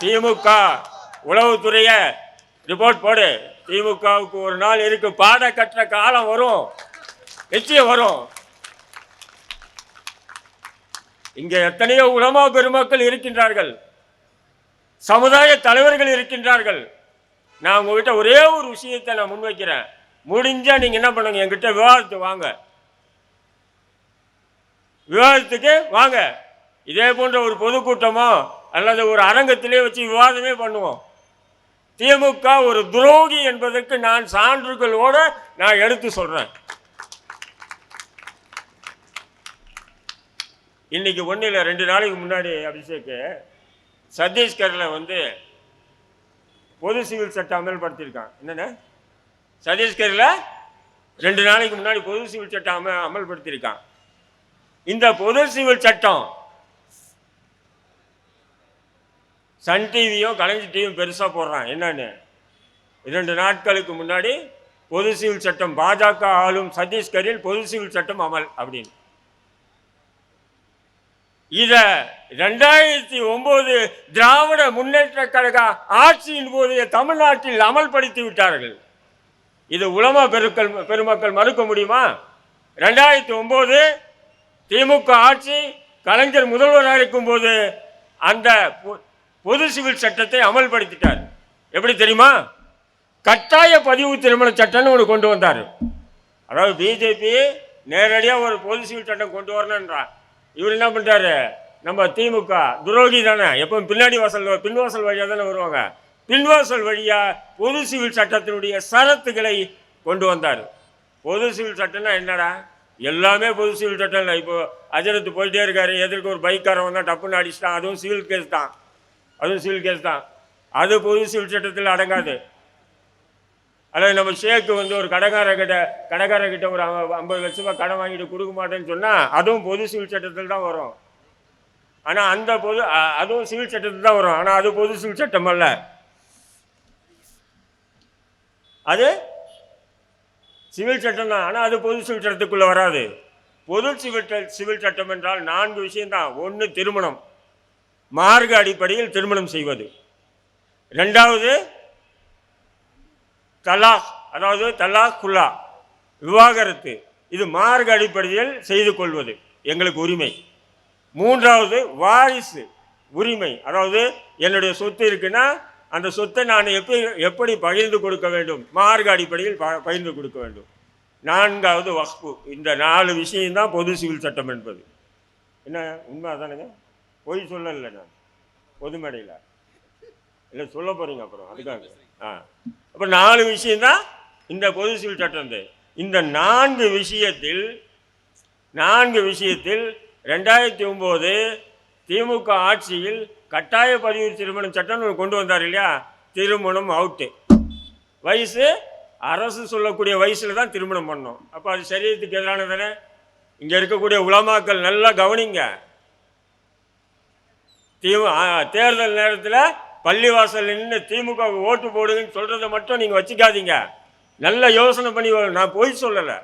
திமுக உளவுத்துறைய report போடு. திமுகவுக்கு ஒரு நாள் இருக்கு, பாட கற்ற காலம் வரும், நிச்சயம் வரும். இங்க எத்தனையோ உலமா பெருமக்கள் இருக்கின்றார்கள், சமுதாய தலைவர்கள் இருக்கின்றார்கள். நான் உங்ககிட்ட ஒரே ஒரு விஷயத்தை நான் முன்வைக்கிறேன். முடிஞ்சா நீங்க என்ன பண்ணுங்க, என்கிட்ட விவாதத்துக்கு வாங்க, விவாதத்துக்கு வாங்க. இதே போன்ற ஒரு பொதுக்கூட்டமோ அல்லது ஒரு அரங்கத்திலே வச்சு விவாதமே பண்ணுவோம். திமுக ஒரு துரோகி என்பதற்கு நான் சான்றுகளோடு நான் எடுத்து சொல்றேன். இன்னைக்கு ஒன்றும் இல்லை, 2 நாளைக்கு முன்னாடி அபிஷேக் சத்தீஸ்கரில் பொது சிவில் சட்டம் அமல்படுத்தியிருக்கான். என்னென்ன சத்தீஸ்கரில் 2 நாளைக்கு முன்னாடி பொது சிவில் சட்டம் அமல்படுத்தியிருக்கான். இந்த பொது சிவில் சட்டம் சன் டிவியும் கலைஞர் டிவியும் பெருசாக போடுறான். என்னன்னு 2 நாட்களுக்கு முன்னாடி பொது சிவில் சட்டம், பாஜக ஆளும் சத்தீஸ்கரில் பொது சிவில் சட்டம் அமல் அப்படின்னு. இத 2009 திராவிட முன்னேற்ற கழக ஆட்சியின் போது தமிழ்நாட்டில் அமல்படுத்தி விட்டார்கள். இது உலமா பெருமக்கள் மறுக்க முடியுமா? 2009 திமுக ஆட்சி, கலைஞர் முதல்வராக இருக்கும் போது அந்த பொது சிவில் சட்டத்தை அமல்படுத்திட்டார். எப்படி தெரியுமா? கட்டாய பதிவு திருமண சட்டம்னு ஒன்று கொண்டு வந்தார். அதாவது பிஜேபி நேரடியாக ஒரு பொது சிவில் சட்டம் கொண்டு வரணுன்றார். இவர் என்ன பண்ணுறாரு, நம்ம திமுக துரோகி தானே, எப்பவும் பின்வாசல் வழியாக தானே வருவாங்க, பின்வாசல் வழியாக பொது சிவில் சட்டத்தினுடைய சரத்துக்களை கொண்டு வந்தார். பொது சிவில் சட்டம்னா என்னடா, எல்லாமே பொது சிவில் சட்டம் இல்லை. இப்போ அஜரத்து போயிட்டே இருக்காரு, எதிர்க்கு ஒரு பைக்காரன் வந்தால் டப்புன்னு அடிச்சிட்டான், அதுவும் சிவில் கேஸ் தான், அது பொது சிவில் சட்டத்தில் அடங்காது. அதாவது நம்ம ஷேக்கு ஒரு கடைக்காரர்கிட்ட ஒரு 50 லட்ச ரூபாய் கடன் வாங்கிட்டு கொடுக்க மாட்டேன்னு சொன்னால் அதுவும் பொது சிவில் சட்டத்தில் தான் வரும். ஆனால் அதுவும் சிவில் சட்டத்தில் தான் வரும். ஆனால் அது பொது சிவில் சட்டம் அல்ல, அது சிவில் சட்டம் தான். ஆனால் அது பொது சிவில் சட்டத்துக்குள்ளே வராது. பொது சிவில் சட்டம் என்றால் 4 விஷயம்தான். 1 திருமணம், மார்க்க அடிப்படையில் திருமணம் செய்வது. 2வது தலாக், அதாவது தலாக் குல்லா, விவாகரத்து. இது மார்க்க அடிப்படையில் செய்து கொள்வது எங்களுக்கு உரிமை. 3வது வாரிசு உரிமை, அதாவது என்னுடைய சொத்து இருக்குன்னா அந்த சொத்தை நான் எப்படி பகிர்ந்து கொடுக்க வேண்டும், மார்க்க அடிப்படையில் பகிர்ந்து கொடுக்க வேண்டும். 4வது வக்ஃபு. இந்த 4 விஷயம்தான் பொது சிவில் சட்டம் என்பது. என்ன உண்மை அதானுங்க, பொய் சொல்லலை நான் பொது மேடையில், இல்லை சொல்ல போகிறீங்க அப்புறம் அதுக்காக. அப்போ 4 விஷயம்தான் இந்த பொது சிவில் சட்டம். இந்த 4 விஷயத்தில் 2009 திமுக ஆட்சியில் கட்டாய பதிவு திருமணம் சட்டம் கொண்டு வந்தார் இல்லையா? திருமணம் அவுட்டு. வயசு அரசு சொல்லக்கூடிய வயசில் தான் திருமணம் பண்ணோம். அப்போ அது சரீரத்துக்கு எதிரானதானே? இங்கே இருக்கக்கூடிய உலமாக்கள் நல்லா கவனிங்க. தேர்தல் நேரத்தில் பள்ளிவாசல் நின்று திமுக ஓட்டு போடுங்கன்னு சொல்கிறத மட்டும் நீங்கள் வச்சுக்காதீங்க, நல்ல யோசனை பண்ணி. நான் போய் சொல்லலை.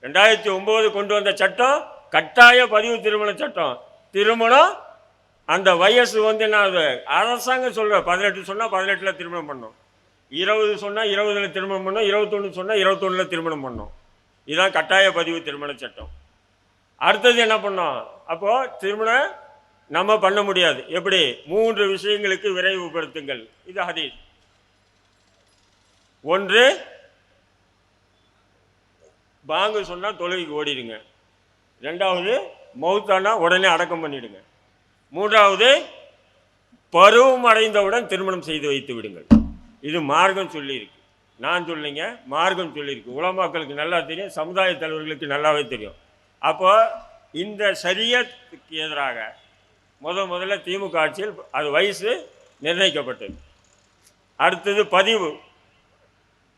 2009 கொண்டு வந்த சட்டம் கட்டாய பதிவு திருமண சட்டம். திருமணம் அந்த வயசு என்ன அரசாங்கம் சொல்கிற 18 சொன்னால் 18 திருமணம் பண்ணோம், 20 சொன்னால் 20 திருமணம் பண்ணோம், 21 சொன்னால் 21 திருமணம் பண்ணோம். இதுதான் கட்டாய பதிவு திருமண சட்டம். அடுத்தது என்ன பண்ணோம், அப்போது திருமணம் நம்ம பண்ண முடியாது. எப்படி? 3 விஷயங்களுக்கு விரைவுபடுத்துங்கள். இது ஹதீஸ். 1, பாங்கு சொன்னால் தொழுகைக்கு ஓடிடுங்க. 2வது மௌத்தானா உடனே அடக்கம் பண்ணிடுங்க. 3வது பருவம் அடைந்தவுடன் திருமணம் செய்து வைத்து விடுங்கள். இது மார்க்கம் சொல்லியிருக்கு, நான் சொல்லிங்க, மார்க்கம் சொல்லியிருக்கு. உலமாக்களுக்கு நல்லா தெரியும், சமுதாய தலைவர்களுக்கு நல்லாவே தெரியும். அப்போ இந்த ஷரியத்துக்கு எதிராக முதல்ல திமுக ஆட்சியில் அது வயசு நிர்ணயிக்கப்பட்டது. அடுத்தது பதிவு.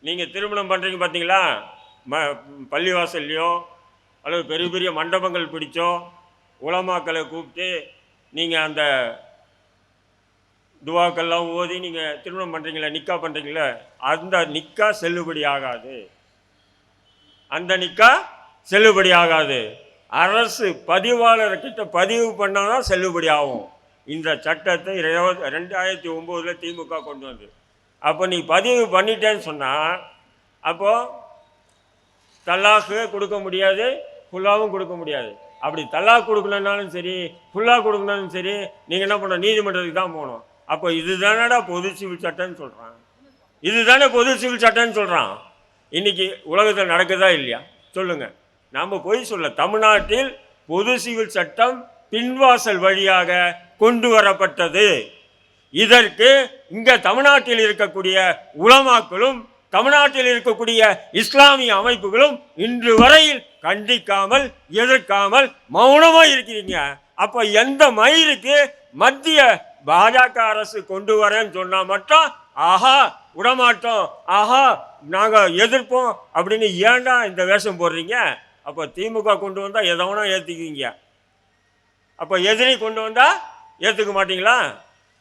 நீங்கள் திருமணம் பண்ணுறீங்க பார்த்தீங்களா, பள்ளிவாசல்லையோ அல்லது பெரிய பெரிய மண்டபங்கள் பிடிச்சோ உலமாக்களை கூப்பிட்டு நீங்கள் அந்த துவாக்கெல்லாம் ஓதி நீங்கள் திருமணம் பண்ணுறீங்களா, நிக்கா பண்ணுறீங்களா, அந்த நிக்கா செல்லுபடி ஆகாது. அந்த நிக்கா செல்லுபடி ஆகாது. அரசு பதிவாளர்கிட்ட பதிவு பண்ணால் தான் செல்லுபடி ஆகும். இந்த சட்டத்தை 2009 திமுக கொண்டு வந்து. அப்போ நீ பதிவு பண்ணிட்டேன்னு சொன்னால் அப்போது தல்லாக்கு கொடுக்க முடியாது, ஃபுல்லாகவும் கொடுக்க முடியாது. அப்படி தல்லாக் கொடுக்கலனாலும் சரி, ஃபுல்லாக கொடுக்கணும்னாலும் சரி, நீங்கள் என்ன பண்ணணும், நீதிமன்றத்துக்கு தான் போகணும். அப்போ இதுதானடா பொது சிவில் சட்டம்னு சொல்கிறான். இதுதானே பொது சிவில் சட்டம்னு சொல்கிறான். இன்றைக்கி உலகத்தில் நடக்குதா இல்லையா சொல்லுங்கள். நாம் போய் சொல்ல, தமிழ்நாட்டில் பொது சிவில் சட்டம் பின்வாசல் வழியாக கொண்டு வரப்பட்டது. இதற்கு இங்கே தமிழ்நாட்டில் இருக்கக்கூடிய உலமாக்களும் தமிழ்நாட்டில் இருக்கக்கூடிய இஸ்லாமிய அமைப்புகளும் இன்று வரையில் கண்டிக்காமல் எதிர்க்காமல் மௌனமாக இருக்கிறீங்க. அப்போ எந்த மயிருக்கு மத்திய பாஜக அரசு கொண்டு வரேன்னு சொன்னால் மட்டும் ஆஹா விடமாட்டோம், ஆஹா நாங்கள் எதிர்ப்போம் அப்படின்னு ஏன்டா இந்த வேஷம் போடுறீங்க? அப்போ திமுக கொண்டு வந்தால் எதவனா ஏற்றுக்குவீங்க, அப்போ எதிரி கொண்டு வந்தால் ஏற்றுக்க மாட்டீங்களா?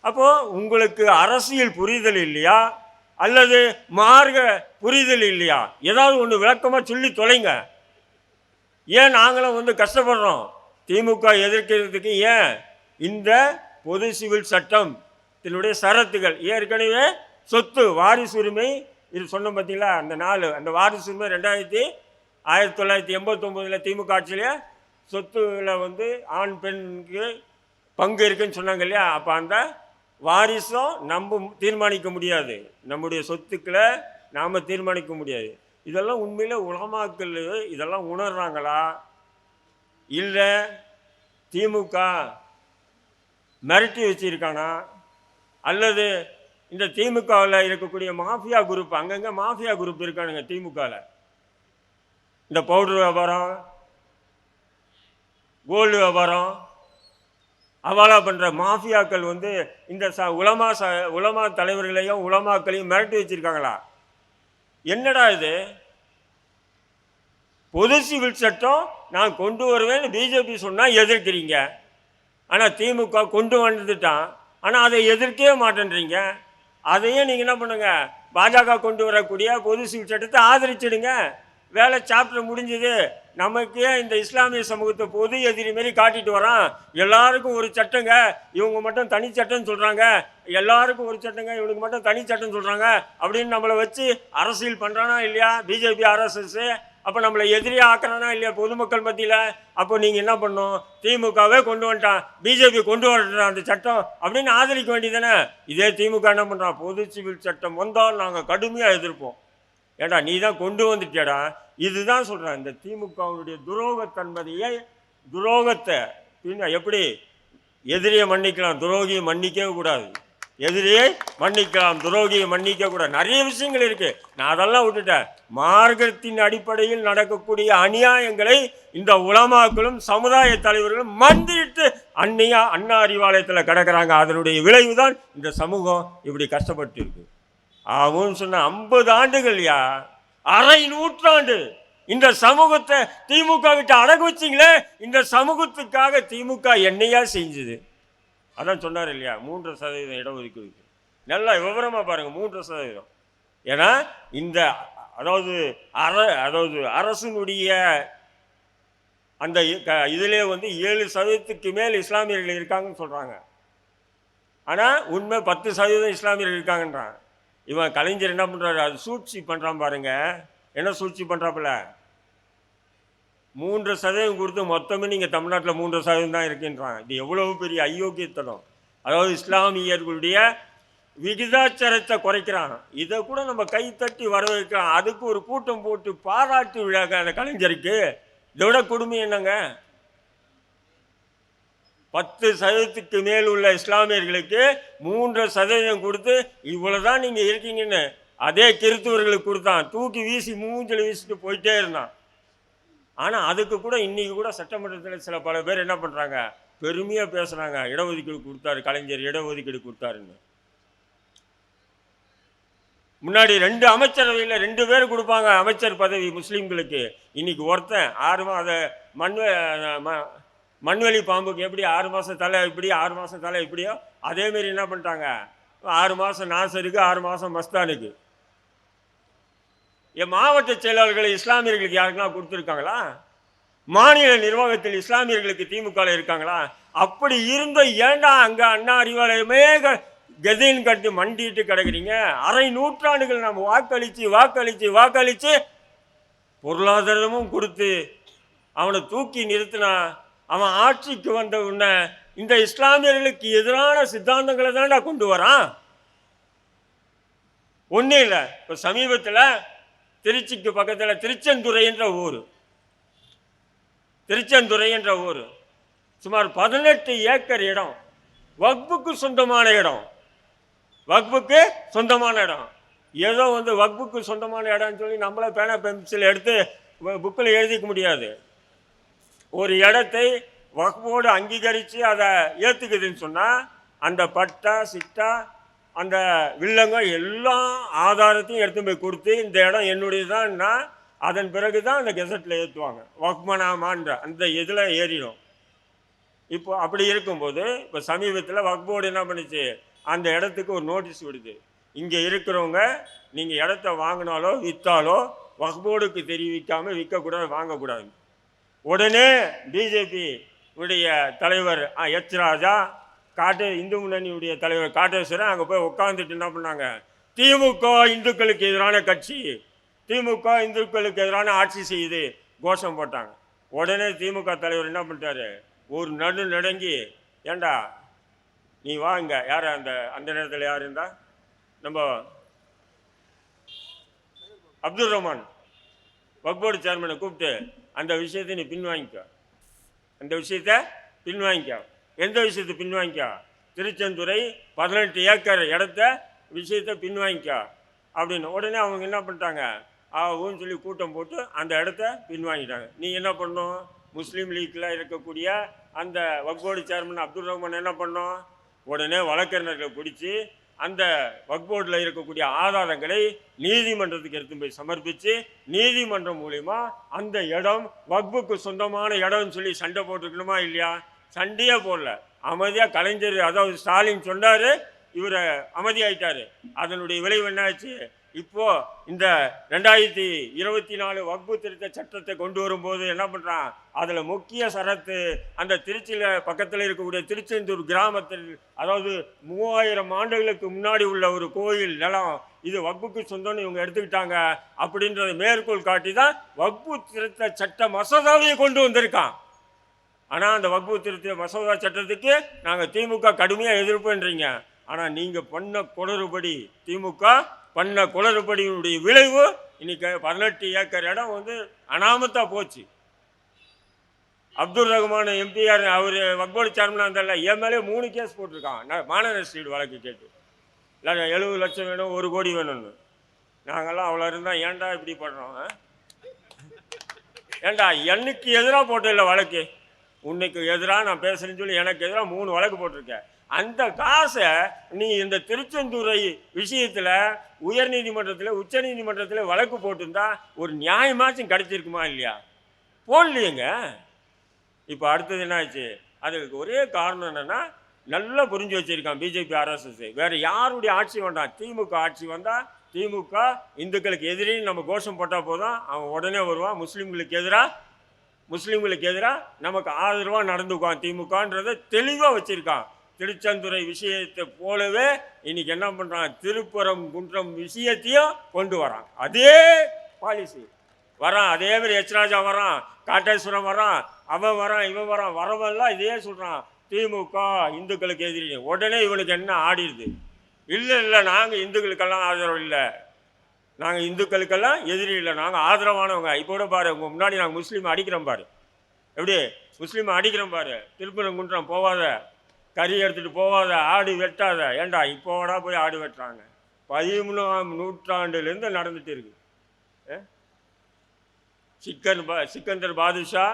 அப்போது உங்களுக்கு அரசியல் புரிதல் இல்லையா அல்லது மார்க்க புரிதல் இல்லையா? ஏதாவது ஒன்று விளக்கமாக சொல்லி தொலைங்க. ஏன் நாங்களும் கஷ்டப்படுறோம் திமுக எதிர்க்கிறதுக்கு? ஏன் இந்த பொது சிவில் சட்டத்தினுடைய சரத்துகள் ஏற்கனவே சொத்து வாரிசுரிமை இது சொன்ன பார்த்தீங்களா, அந்த வாரிசுரிமை 1989 திமுக ஆட்சியிலே சொத்துல ஆண் பெண்ணுக்கு பங்கு இருக்குன்னு சொன்னாங்க இல்லையா? அப்போ அந்த வாரிசும் நம்ம தீர்மானிக்க முடியாது, நம்முடைய சொத்துக்களை நாம் தீர்மானிக்க முடியாது. இதெல்லாம் உண்மையில் உலமாக்கள் இதெல்லாம் உணர்றாங்களா இல்லை திமுக மிரட்டி வச்சிருக்கானா? அல்லது இந்த திமுகவில் இருக்கக்கூடிய மாஃபியா குரூப், அங்கங்கே மாஃபியா குரூப் இருக்கானுங்க திமுகவில். இந்த பவுடர் வியாபாரம், கோல்டு வியாபாரம், அவாலா பண்ணுற மாஃபியாக்கள் இந்த உலமா தலைவர்களையும் உலமாக்களையும் மிரட்டி வச்சிருக்காங்களா? என்னடா இது? பொது சிவில் சட்டம் நான் கொண்டு வருவேன்னு பிஜேபி சொன்னால் எதிர்க்கிறீங்க, ஆனால் திமுக கொண்டு வந்துட்டான், ஆனால் அதை எதிர்க்கவே மாட்டேன்றீங்க. அதையும் நீங்கள் என்ன பண்ணுங்க, பாஜக கொண்டு வரக்கூடிய பொது சிவில் சட்டத்தை ஆதரிச்சிடுங்க. வேலை சாப்டர் முடிஞ்சது. நமக்கே இந்த இஸ்லாமிய சமூகத்தை பொது எதிரி மாரி காட்டிட்டு வரான். எல்லாருக்கும் ஒரு சட்டங்க, இவங்க மட்டும் தனி சட்டம்னு சொல்கிறாங்க, எல்லாருக்கும் ஒரு சட்டங்க, இவனுக்கு மட்டும் தனி சட்டம் சொல்கிறாங்க அப்படின்னு நம்மளை வச்சு அரசியல் பண்ணுறானா இல்லையா பிஜேபி ஆர்எஸ்எஸ்? அப்போ நம்மளை எதிரியாக ஆக்குறானா இல்லையா பொதுமக்கள் மத்தியில்? அப்போ நீங்கள் என்ன பண்ணணும், திமுகவே கொண்டு வந்துட்டான், பிஜேபி கொண்டு வரட்டான் அந்த சட்டம் அப்படின்னு ஆதரிக்க வேண்டியதானே? இதே திமுக என்ன பண்ணுறான், பொது சிவில் சட்டம் வந்தால் நாங்கள் கடுமையாக எதிர்ப்போம். ஏடா நீ தான் கொண்டு வந்துட்டியாடா. இதுதான் சொல்கிறேன், இந்த திமுகவுடைய துரோகத்தன்மையை, துரோகத்தை எப்படி எதிரியை மன்னிக்கலாம், துரோகியை மன்னிக்கவே கூடாது. எதிரியை மன்னிக்கலாம், துரோகியை மன்னிக்க கூடாது. நிறைய விஷயங்கள் இருக்குது, நான் அதெல்லாம் விட்டுட்டேன். மார்க்கத்தின் அடிப்படையில் நடக்கக்கூடிய அநியாயங்களை இந்த உலமாக்களும் சமுதாய தலைவர்களும் மந்திரிட்டு அண்ணா அறிவாலயத்தில் கிடக்கிறாங்க. அதனுடைய விளைவு தான் இந்த சமூகம் இப்படி கஷ்டப்பட்டு இருக்கு. அவன் சொன்ன 50 ஆண்டுகள்யா, அரை நூற்றாண்டு இந்த சமூகத்தை திமுக கிட்ட அடகு வச்சிங்களே. இந்த சமூகத்துக்காக திமுக என்னையா செஞ்சுது? அதான் சொன்னார் இல்லையா, 3% இடஒதுக்கீடு. நல்லா விவரமாக பாருங்கள், 3%. ஏன்னா இந்த அதாவது அரசினுடைய அந்த இதிலே 7% மேல் இஸ்லாமியர்கள் இருக்காங்கன்னு சொல்கிறாங்க. ஆனால் உண்மை 10% இஸ்லாமியர்கள் இருக்காங்கன்றான். இவன் கலைஞர் என்ன பண்ணுறாரு, அது சூழ்ச்சி பண்ணுறான் பாருங்க. என்ன சூழ்ச்சி பண்ணுறாப்புல, 3% கொடுத்து மொத்தமே நீங்கள் தமிழ்நாட்டில் 3% தான் இருக்குன்றான். இது எவ்வளவு பெரிய அயோக்கியத்தனம். அதாவது இஸ்லாமியர்களுடைய விகிதாச்சாரத்தை குறைக்கிறான். இதை கூட நம்ம கைத்தட்டி வரவேற்கிறோம். அதுக்கு ஒரு கூட்டம் போட்டு பாராட்டு விழாக்க அந்த கலைஞருக்கு. இதோட கொடுமை என்னங்க, 10% மேல் உள்ள இஸ்லாமியர்களுக்கு 3% கொடுத்து இவ்வளோதான் நீங்கள் இருக்கீங்கன்னு அதே கிறிஸ்துவர்களுக்கு கொடுத்தான். தூக்கி வீசி மூஞ்சில் வீசிட்டு போயிட்டே இருந்தான். ஆனால் அதுக்கு கூட இன்றைக்கி கூட சட்டமன்றத்தில் சில பல பேர் என்ன பண்ணுறாங்க, பெருமையாக பேசுகிறாங்க, இடஒதுக்கீடு கொடுத்தாரு கலைஞர், இடஒதுக்கீடு கொடுத்தாருன்னு. முன்னாடி 2 அமைச்சரவையில் 2 பேர் கொடுப்பாங்க அமைச்சர் பதவி முஸ்லீம்களுக்கு. இன்றைக்கி ஒருத்தன் 6 மண்வெளி பாம்புக்கு எப்படி 6 மாதம் தலை இப்படி 6 மாதம் தலை இப்படியோ அதேமாரி என்ன பண்ணிட்டாங்க, 6 மாதம் நாசருக்கு 6 மாதம் மஸ்தானுக்கு. என் மாவட்ட செயலாளர்களை இஸ்லாமியர்களுக்கு யாருக்கெல்லாம் கொடுத்துருக்காங்களா? மாநில நிர்வாகத்தில் இஸ்லாமியர்களுக்கு திமுகவில் இருக்காங்களா? அப்படி இருந்த ஏன்டா அங்கே அண்ணா அறிவாலயமே கதின்னு கட்டி மண்டிட்டு கிடக்குறீங்க? அரை நூற்றாண்டுகள் நம்ம வாக்களித்து வாக்களித்து வாக்களித்து பொருளாதாரமும் கொடுத்து அவனை தூக்கி நிறுத்தினா அவன் ஆட்சிக்கு வந்த உடனே இந்த இஸ்லாமியர்களுக்கு எதிரான சித்தாந்தங்களை தான்டா கொண்டு வரான். ஒன்றும் இல்லை. இப்போ சமீபத்தில் திருச்சிக்கு பக்கத்தில் திருச்செந்துறை என்ற ஊர் சுமார் 18 ஏக்கர் இடம் வக்புக்கு சொந்தமான இடம். ஏதோ வக்புக்கு சொந்தமான இடம்னு சொல்லி நம்மளே பேனா பென்சில் எடுத்து புக்கில் எழுதிக்க முடியாது. ஒரு இடத்தை வக்போடு அங்கீகரித்து அதை ஏற்றுக்குதுன்னு சொன்னால் அந்த பட்டா சிட்டா அந்த வில்லங்க எல்லா ஆதாரத்தையும் எடுத்து போய் கொடுத்து இந்த இடம் என்னுடையதான்னா அதன் பிறகு தான் அந்த கெசட்டில் ஏற்றுவாங்க. வக்மனாமான்ற அந்த இதில் ஏறிடும். இப்போ அப்படி இருக்கும்போது இப்போ சமீபத்தில் வக்போர்டு என்ன பண்ணிச்சு, அந்த இடத்துக்கு ஒரு நோட்டீஸ் விடுது. இங்கே இருக்கிறவங்க நீங்கள் இடத்த வாங்கினாலோ விற்றாலோ வக்போர்டுக்கு தெரிவிக்காமல் விற்கக்கூடாது, வாங்கக்கூடாது. உடனே பிஜேபி உடைய தலைவர் எச் ராஜா, இந்து முன்னணியுடைய தலைவர் காட்டேஸ்வரன் அங்கே போய் உட்காந்துட்டு என்ன பண்ணாங்க, திமுக இந்துக்களுக்கு எதிரான கட்சி, திமுக இந்துக்களுக்கு எதிரான ஆட்சி செய்யுது கோஷம் போட்டாங்க. உடனே திமுக தலைவர் என்ன பண்ணிட்டாரு, ஒரு நடுங்கி, ஏண்டா நீ வாங்க, யார் அந்த நேரத்தில் யார் இருந்தா, நம்ம அப்துல் ரஹ்மான் வக்போர்டு சேர்மனை கூப்பிட்டு அந்த விஷயத்தை நீ பின்வாங்கிக்க, எந்த விஷயத்தை பின்வாங்கிக்க, திருச்செந்துறை 18 ஏக்கர் இடத்த விஷயத்தை பின்வாங்கிக்க அப்படின்னு. உடனே அவங்க என்ன பண்ணிட்டாங்க, ஆகும்னு சொல்லி கூட்டம் போட்டு அந்த இடத்த பின்வாங்கிட்டாங்க. நீ என்ன பண்ணணும், முஸ்லீம் லீக்கில் இருக்கக்கூடிய அந்த வக்போர்டு சேர்மன் அப்துல் ரஹ்மான் என்ன பண்ணோம், உடனே வழக்கறிஞர்களை பிடிச்சி அந்த வக்போர்டில் இருக்கக்கூடிய ஆதாரங்களை நீதிமன்றத்துக்கு எடுத்து போய் சமர்ப்பித்து நீதிமன்றம் மூலிமா அந்த இடம் வக்புக்கு சொந்தமான இடம்னு சொல்லி சண்டை போட்டுக்கணுமா இல்லையா? சண்டையே போடல, அமைதியாக கலைஞர் அதாவது ஸ்டாலின் சொன்னார், இவர் அமைதியாயிட்டார். அதனுடைய விளைவு என்னாச்சு, இப்போது இந்த 2024 வக்பு திருத்த சட்டத்தை கொண்டு வரும்போது என்ன பண்ணுறான், அதில் முக்கிய சரத்து அந்த திருச்சியில் பக்கத்தில் இருக்கக்கூடிய திருச்செந்தூர் கிராமத்தில், அதாவது 3000 ஆண்டுகளுக்கு முன்னாடி உள்ள ஒரு கோயில் நிலம், இது வக்புக்கு சொந்தம்னு இவங்க எடுத்துக்கிட்டாங்க அப்படின்றத மேற்கோள் காட்டி தான் வக்பு திருத்த சட்ட மசோதாவையை கொண்டு வந்திருக்கான். ஆனால் அந்த வக்பு திருத்த மசோதா சட்டத்துக்கு நாங்கள் திமுக கடுமையாக எதிர்ப்புன்றீங்க. ஆனால் நீங்கள் பண்ண குளறுபடி, திமுக பண்ண குளறுபடியினுடைய விளைவு இன்னைக்கு 18 ஏக்கர் இடம் அனாமத்தா போச்சு. அப்துல் ரஹ்மான் எம்பிஆர் அவர் வக்போர்டு சேர்மனாக இருந்தால என் மேலே 3 கேஸ் போட்டிருக்கான், மாநகர ஸ்ட்ரீட் வழக்கு கேட்டு. இல்லை 70 லட்சம் வேணும், 1 கோடி வேணும்னு. நாங்கள்லாம் அவ்வளோ இருந்தால் ஏன்டா இப்படி பண்ணுறோம்? ஏன்டா எனக்கு எதிராக போட்ட இல்லை வழக்கு, உன்னைக்கு எதிராக நான் பேசுகிறேன்னு சொல்லி எனக்கு எதிராக 3 வழக்கு போட்டிருக்கேன். அந்த காசை நீ இந்த திருச்செந்தூரை விஷயத்தில் உயர் நீதிமன்றத்தில் உச்ச நீதிமன்றத்தில் வழக்கு போட்டிருந்தா ஒரு நியாயமாச்சும் கிடைச்சிருக்குமா இல்லையா? போடலையேங்க. இப்போ அடுத்தது என்ன ஆச்சு, அதுக்கு ஒரே காரணம் என்னென்னா, நல்லா புரிஞ்சு வச்சுருக்கான் பிஜேபி ஆர்எஸ்எஸ். வேறு யாருடைய ஆட்சி வேண்டாம், திமுக ஆட்சி வந்தால் திமுக இந்துக்களுக்கு எதிரின்னு நம்ம கோஷம் போட்டால் போதும், அவன் உடனே வருவான். முஸ்லீம்களுக்கு எதிராக நமக்கு ஆதரவாக நடந்துக்குவான் திமுகன்றதை தெளிவாக வச்சுருக்கான். திருச்செந்துறை விஷயத்தை போலவே இன்னைக்கு என்ன பண்ணுறான், திருப்பரங்குன்றம் விஷயத்தையும் கொண்டு வரான். அதே பாலிசி வரான். அதே மாதிரி எச் ராஜா வரான், காட்டேஸ்வரம் வரான், அவன் வரான், இவன் வரான், வரவெல்லாம் இதே சொல்கிறான், திமுக இந்துக்களுக்கு எதிரி. உடனே இவனுக்கு என்ன ஆடிடுது, இல்லை நாங்கள் இந்துக்களுக்கெல்லாம் ஆதரவு இல்லை, நாங்கள் இந்துக்களுக்கெல்லாம் எதிரி இல்லை, நாங்கள் ஆதரவானவங்க. இப்போ கூட பாரு, உங்கள் முன்னாடி நாங்கள் முஸ்லீம் அடிக்கிறோம் பாரு, எப்படி முஸ்லீம் அடிக்கிறோம் பாரு, திருப்பரங்குன்றம் போவாத, கறி எடுத்துகிட்டு போவாத, ஆடு வெட்டாத. ஏண்டா இப்போடா போய் ஆடு வெட்டுறாங்க? 13ஆம் நூற்றாண்டுலேருந்து நடந்துட்டு இருக்கு. சிக்கந்தர் பாதுஷா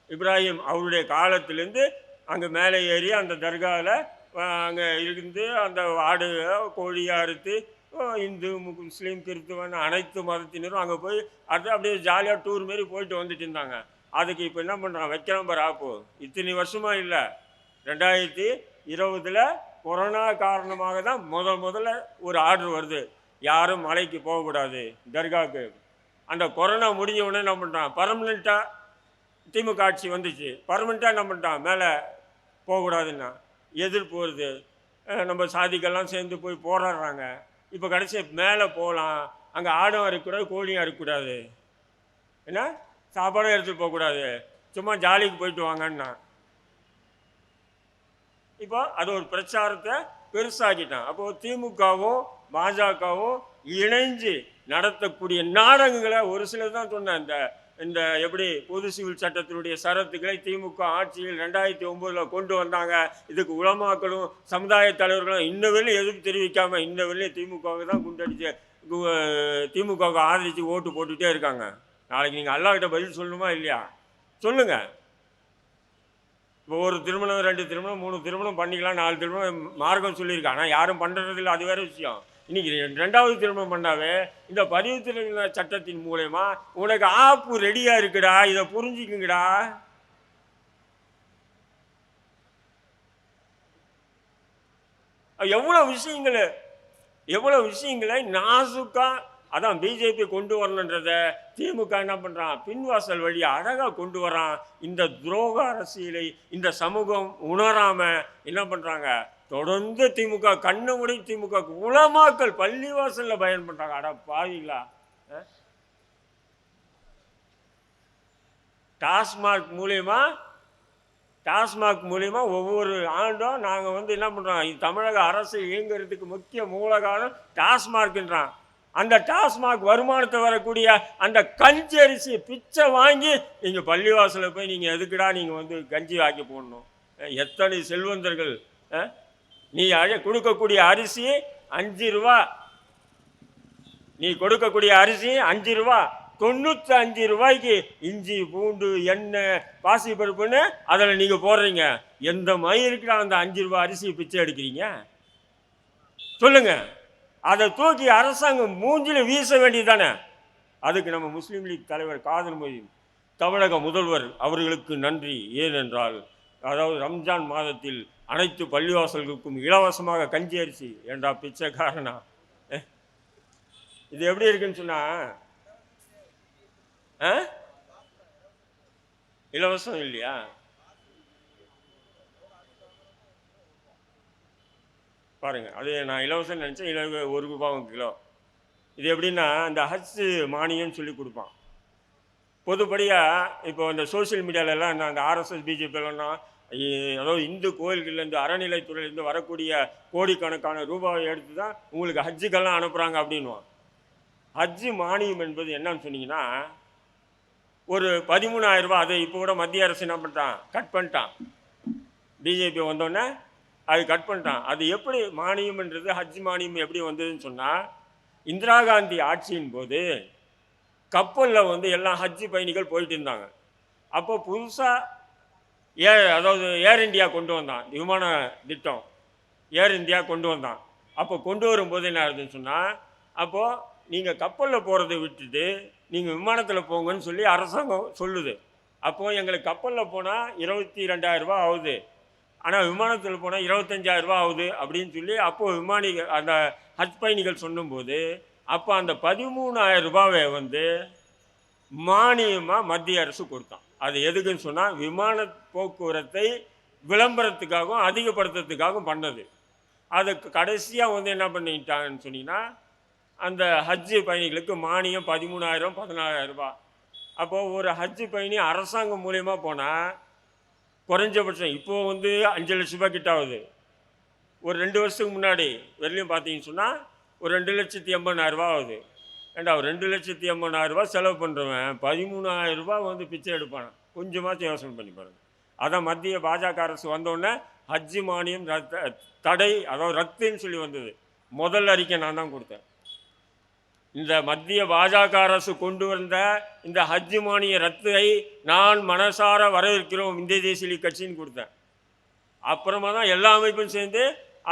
இப்ராஹிம் அவருடைய காலத்திலேருந்து அங்கே மேலே ஏறி அந்த தர்காவில் அங்கே இருந்து அந்த ஆடு கோழியாக அறுத்து இந்து முஸ்லீம் கிறிஸ்துவன் அனைத்து மதத்தினரும் அங்கே போய் அடுத்து அப்படியே ஜாலியாக டூர் மாரி போயிட்டு வந்துட்டு இருந்தாங்க. அதுக்கு இப்போ என்ன பண்ணுறான், வைக்கிறான் பாரு ஆப்போ. இத்தனை வருஷமாக இல்லை, 2020 கொரோனா காரணமாக தான் முதல்ல ஒரு ஆர்டர் வருது, யாரும் மலைக்கு போகக்கூடாது தர்காவுக்கு. அந்த கொரோனா முடிஞ்ச உடனே என்ன பண்ணுறான், பர்மனெண்ட்டாக திமுக ஆட்சி வந்துச்சு, பர்மனெண்ட்டாக என்ன பண்ணிட்டான், மேலே போகக்கூடாதுன்னா எதிர்ப்பு வருது. நம்ம சாதிக்கெல்லாம் சேர்ந்து போய் போராடுறாங்க. இப்போ கடைசி மேலே போகலாம், அங்கே ஆடும் அறுக்கக்கூடாது, கோழியும் அறுக்கக்கூடாது, என்ன சாப்பாடும் எடுத்துகிட்டு போகக்கூடாது, சும்மா ஜாலிக்கு போயிட்டு வாங்கன்னா. இப்போ அது ஒரு பிரச்சாரத்தை பெருசாக்கிட்டான். அப்போது திமுகவும் பாஜகவும் இணைஞ்சு நடத்தக்கூடிய நாடகங்களை ஒரு சிலர் தான் சொன்னேன். இந்த எப்படி பொது சிவில் சட்டத்தினுடைய சரத்துக்களை திமுக ஆட்சியில் 2009 கொண்டு வந்தாங்க. இதுக்கு உலமாக்களும் சமுதாய தலைவர்களும் இன்ன வரையும் எதிர்ப்பு தெரிவிக்காமல் இன்ன வரையும் திமுகவுக்கு தான் குண்டடிச்சு திமுகவுக்கு ஆதரித்து ஓட்டு போட்டுகிட்டே இருக்காங்க. நாளைக்கு நீங்கள் அல்லாஹ்கிட்ட பதில் சொல்லணுமா இல்லையா? சொல்லுங்கள். இப்போ ஒரு திருமணம், 2 திருமணம், 3 திருமணம் பண்ணிக்கலாம், 4 திருமணம் மார்க்கம் சொல்லியிருக்காங்க. ஆனால் யாரும் பண்ணுறதில்லை, அது வேறு விஷயம். இன்றைக்கி 2வது திருமணம் பண்ணாவே இந்த பதிவு திருமண சட்டத்தின் மூலயமா உனக்கு ஆப்பு ரெடியாக இருக்குடா, இதை புரிஞ்சுக்குங்கடா. எவ்வளோ விஷயங்களை நாசுக்கா, அதான் பிஜேபி கொண்டு வரணுன்றத திமுக என்ன பண்ணுறான், பின்வாசல் வழி அழகாக கொண்டு வரான். இந்த துரோக அரசியலை இந்த சமூகம் உணராமல் என்ன பண்ணுறாங்க, தொடர்ந்து திமுக கண்ணு முடி திமுக உலமாக்கள் பள்ளிவாசலில் பயன் பண்ணுறாங்க. அட பாவிங்களா! டாஸ்மாக் மூலியமா ஒவ்வொரு ஆண்டும் நாங்கள் என்ன பண்ணுறோம், தமிழக அரசு இயங்குறதுக்கு முக்கிய மூல காரணம் டாஸ்மார்க்ன்றான். அந்த டாஸ்மாக் வருமானத்தை வரக்கூடிய அந்த கஞ்சி அரிசி பிச்சை வாங்கி நீங்கள் பள்ளிவாசலில் போய் நீங்கள் எதுக்குடா நீங்கள் கஞ்சி ஆக்கி போடணும்? எத்தனை செல்வந்தர்கள்! நீ கொடுக்கக்கூடிய அரிசி 5 ரூபா, நீ கொடுக்கக்கூடிய அரிசி 5 ரூபா, 95 ரூபாய்க்கு இஞ்சி பூண்டு எண்ணெய் பாசி பருப்புன்னு அதில் நீங்கள் போடுறீங்க. எந்த மயிருக்குடா அந்த 5 ரூபா அரிசி பிச்சை எடுக்கிறீங்க? சொல்லுங்க. அதை தூக்கி அரசாங்கம் மூஞ்சில வீச வேண்டியது தானே. அதுக்கு நம்ம முஸ்லீம் லீக் தலைவர் காதர் மொய்தீன், தமிழக முதல்வர் அவர்களுக்கு நன்றி. ஏனென்றால் அதாவது ரம்ஜான் மாதத்தில் அனைத்து பள்ளிவாசல்களுக்கும் இலவசமாக கஞ்சி அரிசி என்றா பிச்சைக்காரனா? இது எப்படி இருக்குன்னு சொன்னா, இலவசம் இல்லையா? பாருங்க, அது நான் இலவசம் நினச்சேன். 1 ரூபாய் கிலோ. இது எப்படின்னா, இந்த ஹஜ் மானியம்னு சொல்லி கொடுப்பான் பொதுப்படியாக. இப்போ இந்த சோசியல் மீடியாலெல்லாம் அந்த ஆர்எஸ்எஸ் பிஜேபிலாம், அதாவது இந்து கோயில்கள்லேருந்து அறநிலைத்துறையிலேருந்து வரக்கூடிய கோடிக்கணக்கான ரூபாயை எடுத்து தான் உங்களுக்கு ஹஜ்ஜுக்கெல்லாம் அனுப்புகிறாங்க அப்படின்வான். ஹஜ்ஜு மானியம் என்பது என்னன்னு சொன்னீங்கன்னா, ஒரு 13,000 ரூபா. அதை இப்போ கூட மத்திய அரசு என்ன பண்ணிட்டான், கட் பண்ணிட்டான். பிஜேபி வந்தோடனே அது கட் பண்ணிட்டான். அது எப்படி மானியம்ன்றது, ஹஜ் மானியம் எப்படி வந்ததுன்னு சொன்னால், இந்திரா காந்தி ஆட்சியின் போது கப்பலில் எல்லாம் ஹஜ்ஜு பயணிகள் போயிட்டு இருந்தாங்க. அப்போ புதுசாக அதாவது ஏர் இந்தியா கொண்டு வந்தான், விமான திட்டம் ஏர் இந்தியா கொண்டு வந்தான். அப்போ கொண்டு வரும்போது என்ன ஆகுதுன்னு சொன்னால், அப்போது நீங்கள் கப்பலில் போகிறத விட்டுட்டு நீங்கள் விமானத்தில் போங்கன்னு சொல்லி அரசாங்கம் சொல்லுது. அப்போது எங்களுக்கு கப்பலில் போனால் 22,000 ரூபா ஆகுது, ஆனால் விமானத்தில் போனால் 25,000 ரூபா ஆகுது அப்படின்னு சொல்லி அப்போது விமானிகள் அந்த ஹஜ் பயணிகள் சொல்லும்போது, அப்போ அந்த 13,000 ரூபாவை மானியமாக மத்திய அரசு கொடுத்தான். அது எதுக்குன்னு சொன்னால், விமான போக்குவரத்தை விளம்பரத்துக்காகவும் அதிகப்படுத்துறதுக்காகவும் பண்ணது. அதுக்கு கடைசியாக என்ன பண்ணிட்டாங்கன்னு சொன்னீங்கன்னா, அந்த ஹஜ்ஜு பயணிகளுக்கு மானியம் 13,000 14,000 ரூபா. அப்போது ஒரு ஹஜ்ஜு பயணி அரசாங்கம் மூலியமாக போனால் குறைஞ்சபட்சம் இப்போது 5 லட்ச ரூபா கிட்ட ஆகுது. ஒரு 2 வருஷத்துக்கு முன்னாடி வரலையும் பார்த்தீங்கன்னு சொன்னால் ஒரு 2,80,000 ரூபா ஆகுது. ஏண்டா, ஒரு 2,80,000 ரூபா செலவு பண்ணுறவன் 13,000 ரூபா பிச்சை எடுப்பான். கொஞ்சமாச்சும் யோசனை பண்ணி பாருங்கள். அதான் மத்திய பாஜக அரசு வந்தோடனே ஹஜ்ஜு மானியம் தடை, அதாவது ரத்துன்னு சொல்லி வந்தது. முதல் அறிக்கை நான் தான் கொடுத்தேன். இந்த மத்திய பாஜக அரசு கொண்டு வந்த இந்த ஹஜ்ஜு மானிய ரத்தை நான் மனசார வரவேற்கிறோம் இந்திய தேசிய லீக் கட்சின்னு கொடுத்தேன். அப்புறமா தான் எல்லா அமைப்பும் சேர்ந்து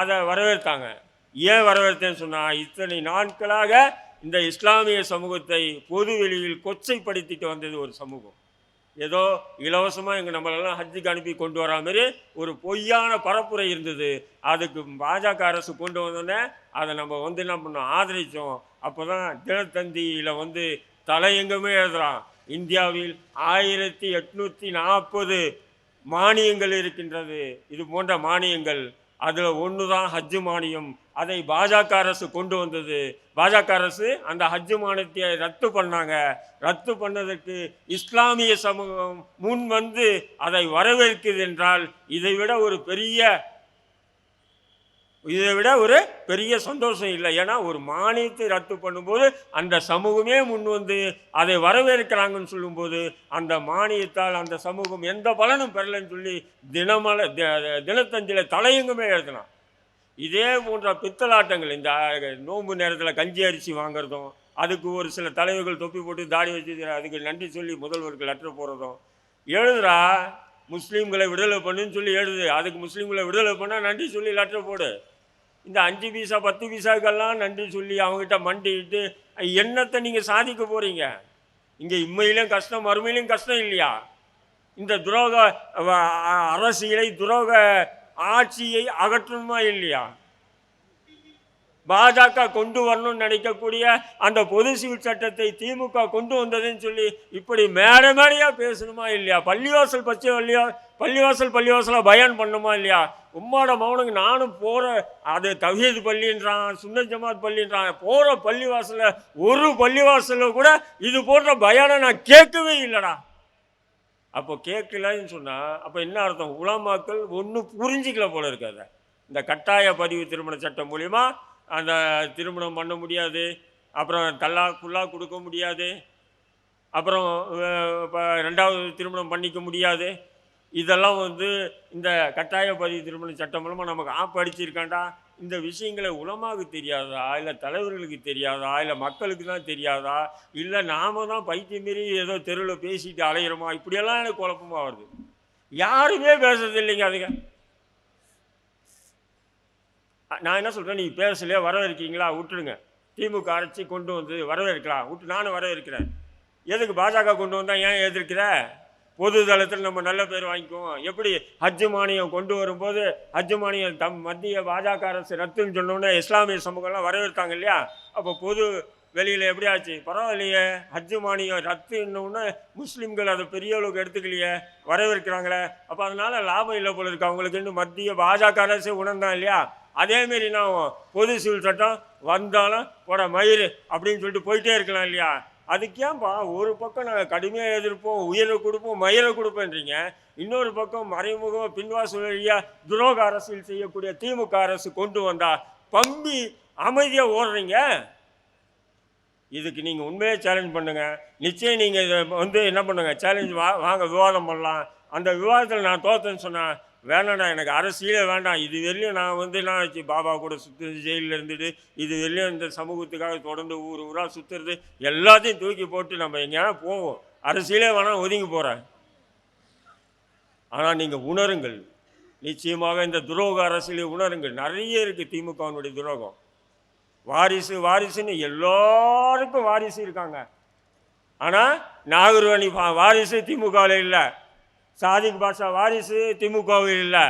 அதை வரவேற்றாங்க. ஏன் வரவேற்றேன்னு சொன்னால், இத்தனை நாட்களாக இந்த இஸ்லாமிய சமூகத்தை பொது வெளியில் கொச்சைப்படுத்திட்டு வந்தது ஒரு சமூகம். ஏதோ இலவசமாக நம்மளெல்லாம் ஹஜ்ஜுக்கு அனுப்பி கொண்டு வரா மாதிரி ஒரு பொய்யான பரப்புரை இருந்தது. அதுக்கு பாஜக அரசு கொண்டு வந்தோடனே அதை நம்ம என்ன பண்ணோம், ஆதரித்தோம். அப்போ தான் தினத்தந்தியில் தலையெங்குமே எழுதுகிறான், இந்தியாவில் 1840 மானியங்கள் இருக்கின்றது. இது போன்ற மானியங்கள் அதில் ஒன்று தான் ஹஜ்ஜு மானியம். அதை பாஜக அரசு கொண்டு வந்தது. பாஜக அரசு அந்த ஹஜ்ஜு மானியத்தை ரத்து பண்ணாங்க. ரத்து பண்ணதற்கு இஸ்லாமிய சமூகம் முன் வந்து அதை வரவேற்குது என்றால் இதை விட ஒரு பெரிய சந்தோஷம் இல்லை. ஏன்னா ஒரு மானியத்தை ரத்து பண்ணும்போது அந்த சமூகமே முன் வந்து அதை வரவேற்கிறாங்கன்னு சொல்லும்போது அந்த மானியத்தால் அந்த சமூகம் எந்த பலனும் பெறலைன்னு சொல்லி தினத்தஞ்சில் தலையங்குமே எழுதினான். இதே போன்ற பித்தலாட்டங்கள் இந்த நோன்பு நேரத்தில் கஞ்சி அரிசி வாங்குறதும், அதுக்கு ஒரு சில தலைவர்கள் தொப்பி போட்டு தாடி வச்சு அதுக்கு நன்றி சொல்லி முதல்வருக்கு லெட்டர் போடுறதும், எழுதுறா முஸ்லீம்களை விடுதலை பண்ணுன்னு சொல்லி எழுது. அதுக்கு முஸ்லீம்களை விடுதலை பண்ணால் நன்றி சொல்லி லெட்டர் போடு. இந்த 5 பைசா 10 பைசாக்கெல்லாம் நன்றி சொல்லி அவங்ககிட்ட மண்டிட்டு என்னத்தை நீங்கள் சாதிக்க போகிறீங்க? இங்கே இம்மையிலும் கஷ்டம், மறுமையிலும் கஷ்டம் இல்லையா? இந்த துரோக அரசியலை, துரோக ஆட்சியை அகற்றணுமா இல்லையா? பாஜக கொண்டு வரணும்னு நினைக்கக்கூடிய அந்த பொது சிவில் சட்டத்தை திமுக கொண்டு வந்ததுன்னு சொல்லி இப்படி மேடையாக பேசணுமா இல்லையா? பள்ளிவாசலாக பயான் பண்ணணுமா இல்லையா? உம்மாட மௌனங்க நானும் போகிற அது தவ்ஹீத் பள்ளின்றான், சுன்னத் ஜமாத் பள்ளின்றான், போகிற பள்ளிவாசலில் ஒரு பள்ளிவாசலில் கூட இது போன்ற பயானை நான் கேட்கவே இல்லைடா. அப்போ கேட்கலன்னு சொன்னால் அப்போ என்ன அர்த்தம்? உலமாக்கள் ஒன்றும் புரிஞ்சிக்கல போல இருக்காது. இந்த கட்டாய பதிவு திருமண சட்டம் மூலிமா அந்த திருமணம் பண்ண முடியாது, அப்புறம் தல்லாக்குள்ளா கொடுக்க முடியாது, அப்புறம் இப்போ 2வது திருமணம் பண்ணிக்க முடியாது. இதெல்லாம் வந்து இந்த கட்டாய பதிவு திருமண சட்டம் மூலமாக நமக்கு அடிச்சிருக்காண்டா. இந்த விஷயங்களை உலமாவுக்கு தெரியாதா, இல்லை தலைவர்களுக்கு தெரியாதா, இல்லை மக்களுக்கு தான் தெரியாதா, இல்லை நாம தான் பைத்தியம் மீறி ஏதோ தெருவில் பேசிட்டு அலையிறோமா? இப்படியெல்லாம் எனக்கு குழப்பமாக வருது. யாருமே பேசுறது இல்லைங்க. அதுங்க நான் என்ன சொல்கிறேன், நீங்கள் பேசலையே வரவேற்கிறீங்களா விட்டுருங்க. திமுக ஆட்சி கொண்டு வந்து வரவேற்கலாம் விட்டு, நானும் வரவேற்கிறேன். எதுக்கு பாஜக கொண்டு வந்தால் ஏன் எதிர்க்கிற? பொது தளத்தில் நம்ம நல்ல பேர் வாங்கிக்குவோம். எப்படி ஹஜ்ஜு மானியம் கொண்டு வரும்போது ஹஜ்ஜு மானியம் மத்திய பாஜக அரசு ரத்துன்னு சொன்னோன்னே இஸ்லாமிய சமூகம்லாம் வரவேற்காங்க இல்லையா? அப்போ பொது வெளியில் எப்படி ஆச்சு? பரவாயில்லையே, ஹஜ்ஜு மானியம் ரத்துன்னொன்னே முஸ்லீம்கள் அதை பெரிய அளவுக்கு எடுத்துக்கலையே, வரவேற்கிறாங்களே. அப்போ அதனால் லாபம் இல்லை போல இருக்கு அவங்களுக்குன்னு மத்திய பாஜக அரசே உணர்ந்தான் இல்லையா? அதேமாரி நான் பொது சிவில் சட்டம் வந்தாலும் போட மயிறு அப்படின்னு சொல்லிட்டு போயிட்டே இருக்கலாம் இல்லையா? அதுக்கேன்பா ஒரு பக்கம் நாங்கள் கடுமையாக எதிர்ப்போம், உயிரை கொடுப்போம், மயிரை கொடுப்பேன்றீங்க, இன்னொரு பக்கம் மறைமுகமாக பின்வாசல் வழியாக துரோக அரசியல் செய்யக்கூடிய திமுக அரசு கொண்டு வந்தா பம்பி அமைதியாக ஓடுறீங்க. இதுக்கு நீங்கள் உண்மையே சேலஞ்ச் பண்ணுங்கள். நிச்சயம் நீங்கள் இதை வந்து என்ன பண்ணுங்கள், சேலஞ்ச் வாங்க விவாதம் பண்ணலாம். அந்த விவாதத்தில் நான் தோத்தேன்னு சொன்னேன், வேணாண்டா எனக்கு அரசியலே வேண்டாம், இது வெளியும் நான் வந்து நான் வச்சு பாபா கூட சுற்றுறது, ஜெயிலில் இருந்துட்டு இது வெளியும் இந்த சமூகத்துக்காக தொடர்ந்து ஊராக சுற்றுறது எல்லாத்தையும் தூக்கி போட்டு நம்ம எங்கேயா போவோம், அரசியலே வேணாம் ஒதுங்கி போகிறேன். ஆனால் நீங்கள் உணருங்கள், நிச்சயமாக இந்த துரோக அரசியலை உணருங்கள். நிறைய இருக்குது திமுகவினுடைய துரோகம். வாரிசுன்னு எல்லாருக்கும் வாரிசு இருக்காங்க. ஆனால் நாகர்வணி வாரிசு திமுகவில் இல்லை, சாதிக் பாஷா வாரிசு திமுகவில் இல்லை,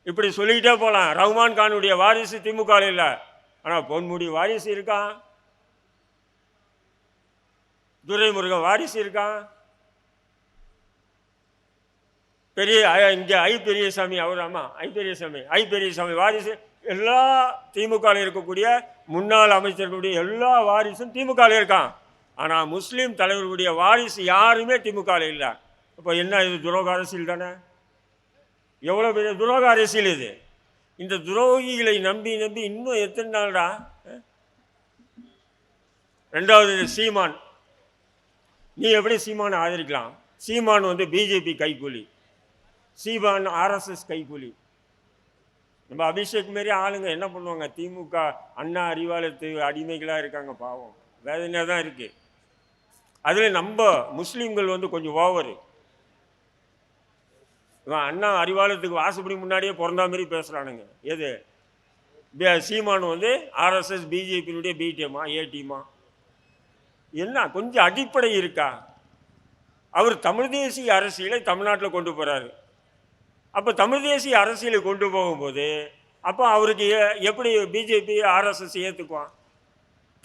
இப்படி சொல்லிக்கிட்டே போகலாம். ரஹ்மான் கானுடைய வாரிசு திமுகவில் இல்லை, ஆனால் பொன்முடி வாரிசு இருக்கான், துரைமுருகன் வாரிசு இருக்கான், இங்கே பெரியசாமி அவர் ஆமாம் பெரியசாமி வாரிசு. எல்லா திமுகவில் இருக்கக்கூடிய முன்னாள் அமைச்சர்களுடைய எல்லா வாரிசும் திமுகவில் இருக்கான். ஆனால் முஸ்லீம் தலைவர்களுடைய வாரிசு யாருமே திமுகவில் இல்லை. இப்போ என்ன இது? துரோக அரசியல் தானே. எவ்வளோ பெரிய துரோக அரசியல் இது! இந்த துரோகிகளை நம்பி இன்னும் எத்தனை நாள்டா? 2வது சீமான், நீ எப்படி சீமானை ஆதரிக்கலாம்? சீமான் வந்து பிஜேபி கைக்கூலி, சீமான் ஆர்எஸ்எஸ் கைக்கூலி. நம்ம அபிஷேக் மாரி ஆளுங்க என்ன பண்ணுவாங்க? திமுக அண்ணா அறிவாலயத்து அடிமைகளாக இருக்காங்க, பாவம், வேதனையாக தான் இருக்குது. அதில் நம்ம முஸ்லீம்கள் வந்து கொஞ்சம் ஓவரு. இவன் அண்ணா அறிவாலயத்துக்கு வாசப்படி முன்னாடியே பிறந்தா மாரி பேசுகிறானுங்க. எது? சீமான் வந்து ஆர்எஸ்எஸ் பிஜேபியினுடைய பி டீமா ஏ டீமா? என்ன கொஞ்சம் அடிப்படை இருக்கா? அவர் தமிழ் தேசிய அரசியலை தமிழ்நாட்டில் கொண்டு போகிறாரு. அப்போ தமிழ் தேசிய அரசியலை கொண்டு போகும்போது அப்போ அவருக்கு எப்படி பிஜேபி ஆர்எஸ்எஸ் ஏற்றுக்குவான்?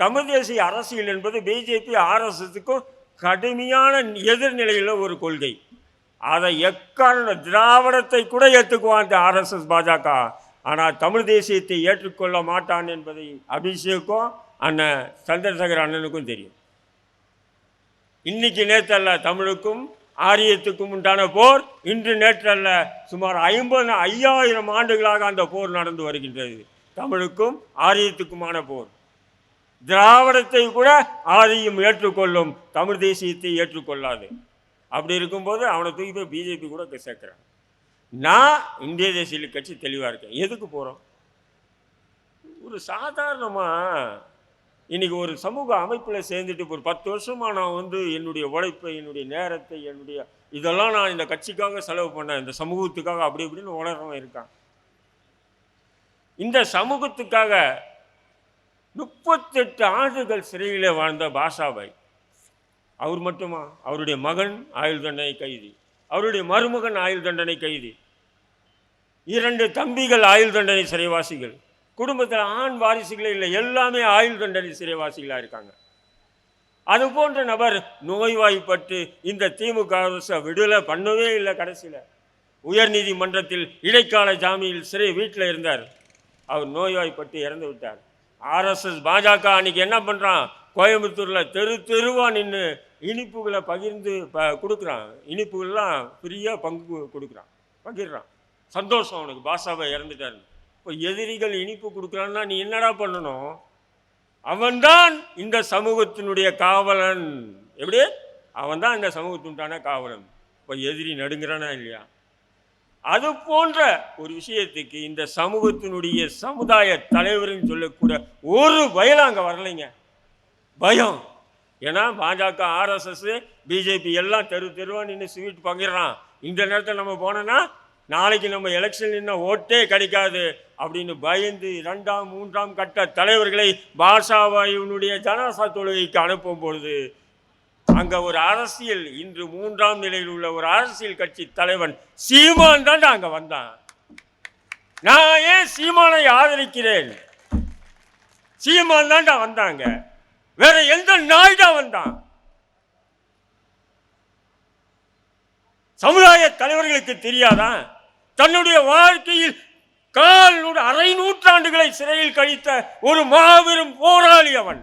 தமிழ் தேசிய அரசியல் என்பது பிஜேபி ஆர்எஸ்எஸ்க்கும் கடுமையான எதிர்நிலையில் ஒரு கொள்கை. அதை எக்காரணம் திராவிடத்தை கூட ஏற்றுக்குவான் இந்த ஆர்எஸ்எஸ் பாஜக. ஆனால் தமிழ் தேசியத்தை ஏற்றுக்கொள்ள மாட்டான் என்பதை அபிஷேக்கும் அண்ணன் சந்திரசேகர் அண்ணனுக்கும் தெரியும். இன்னைக்கு நேற்றல்ல தமிழுக்கும் ஆரியத்துக்கும் உண்டான போர், இன்று நேற்றல்ல சுமார் 50,000 ஆண்டுகளாக அந்த போர் நடந்து வருகின்றது. தமிழுக்கும் ஆரியத்துக்குமான போர். திராவிடத்தை கூட ஆரியம் ஏற்றுக்கொள்ளும், தமிழ் தேசியத்தை ஏற்றுக்கொள்ளாது. அப்படி இருக்கும்போது அவனை தூக்கி போய் பிஜேபி கூட சேர்க்குறான். நான் இந்திய தேசிய கட்சி தெளிவாக இருக்கேன். எதுக்கு போகிறோம்? ஒரு சாதாரணமாக இன்றைக்கி ஒரு சமூக அமைப்பில் சேர்ந்துட்டு ஒரு 10 வருஷமாக நான் என்னுடைய உழைப்பை, என்னுடைய நேரத்தை, என்னுடைய இதெல்லாம் நான் இந்த கட்சிக்காக செலவு பண்ணேன், இந்த சமூகத்துக்காக அப்படி இப்படின்னு உணர்றவன் இருக்கான். இந்த சமூகத்துக்காக 38 ஆண்டுகள் சிறையில் வாழ்ந்த பாஷாபாய், அவர் மட்டுமா? அவருடைய மகன் ஆயுள் தண்டனை கைதி, அவருடைய மருமகன் ஆயுள் தண்டனை கைதி, 2 தம்பிகள் ஆயுள் தண்டனை சிறைவாசிகள், குடும்பத்தில் ஆண் வாரிசுகளே இல்லை, எல்லாமே ஆயுள் தண்டனை சிறைவாசிகளாக இருக்காங்க. அது போன்ற நபர் நோய்வாய்ப்பட்டு இந்த திமுக அரசை விடுதலை பண்ணவே இல்லை. கடைசியில் உயர்நீதிமன்றத்தில் இடைக்கால ஜாமீனில் சிறை வீட்டில் இருந்தார். அவர் நோய்வாய்ப்பட்டு இறந்து விட்டார். ஆர்எஸ்எஸ் பாஜக அன்னைக்கு என்ன பண்ணுறான்? கோயம்புத்தூரில் தெருவாக நின்று இனிப்புகளை பகிர்ந்து கொடுக்குறான். இனிப்புகள்லாம் ஃப்ரீயாக பகிர்றான். சந்தோஷம் அவனுக்கு, பாஷாவை இறந்துட்டார். இப்போ எதிரிகள் இனிப்பு கொடுக்குறான்னா நீ என்னடா பண்ணணும்? அவன்தான் இந்த சமூகத்தினுடைய காவலன். எப்படி? அவன்தான் இந்த சமூகத்தினுண்டான காவலன். இப்போ எதிரி நடுங்கிறானா இல்லையா? அது போன்ற ஒரு விஷயத்துக்கு இந்த சமூகத்தினுடைய சமுதாய தலைவர்னு சொல்லக்கூட ஒரு பயம் அங்கே வரலைங்க. பயம். ஏன்னா பாஜக, ஆர்எஸ்எஸ், பிஜேபி எல்லாம் தெருவாக நின்று ஸ்வீட் பகிர்றான். இந்த நேரத்தில் நம்ம போனோன்னா நாளைக்கு நம்ம எலெக்ஷன் நின்று ஓட்டே கிடைக்காது அப்படின்னு பயந்து 2ஆம் 3ஆம் கட்ட தலைவர்களை பாஷாபாயினுடைய ஜனாசா தொழுகைக்கு அனுப்பும் பொழுது அங்கே ஒரு அரசியல், இன்று 3ஆம் நிலையில் உள்ள ஒரு அரசியல் கட்சி தலைவன் சீமான் தான் அங்கே வந்தான். நான் ஏன் சீமானை ஆதரிக்கிறேன்? சீமான் தான்டா வந்தாங்க, வேற எந்த நாய்டா வந்தான்? சமுதாய தலைவர்களுக்கு தெரியாதா? தன்னுடைய வாழ்க்கையில் அரை நூற்றாண்டுகளை சிறையில் கழித்த ஒரு மாபெரும் போராளி அவன்.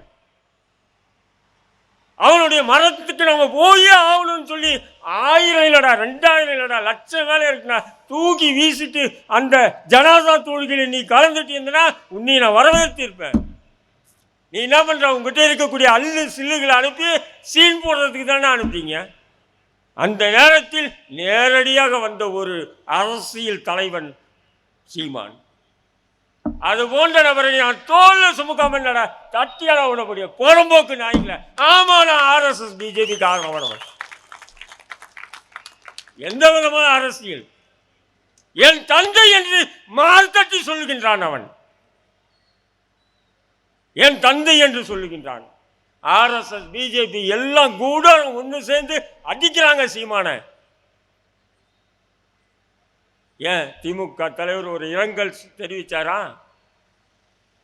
அவனுடைய மரணத்துக்கு நம்ம போயே ஆகணும்னு சொல்லி 1000 இல்லடா, 2000 இல்லடா, லட்சம் வேலை இருக்குண்ணா தூக்கி வீசிட்டு அந்த ஜனாசா தொழுகையில் நீ கலந்துட்டு இருந்தனா உன்னை நான் வரவேற்றிருப்பேன். நீ என்ன பண்ற? உங்ககிட்ட இருக்கக்கூடிய சில்லுகளை அனுப்பி சீன் போடுறதுக்கு தானே அனுப்பிங்க. அந்த நேரத்தில் நேரடியாக வந்த ஒரு அரசியல் தலைவன் சீமான். அது போன்ற நபரை நான் தோல்ல சுமக்காம தட்டியால விடக்கூடிய புறம்போக்கு நாய்கள. ஆமா, நான் ஆர்எஸ்எஸ் பிஜேபிக்கு ஆதரவானவன். எந்த விதமான அரசியல்? என் தந்தை என்று மார்த்தட்டி சொல்லுகின்றான் அவன். என் தந்தை என்று சொல்லுகின்றான். ஆர்எஸ்எஸ் பிஜேபி எல்லாம் கூட ஒன்று சேர்ந்து அடிக்கிறாங்க சீமான. ஏன் திமுக தலைவர் ஒரு இரங்கல் தெரிவிச்சாரா?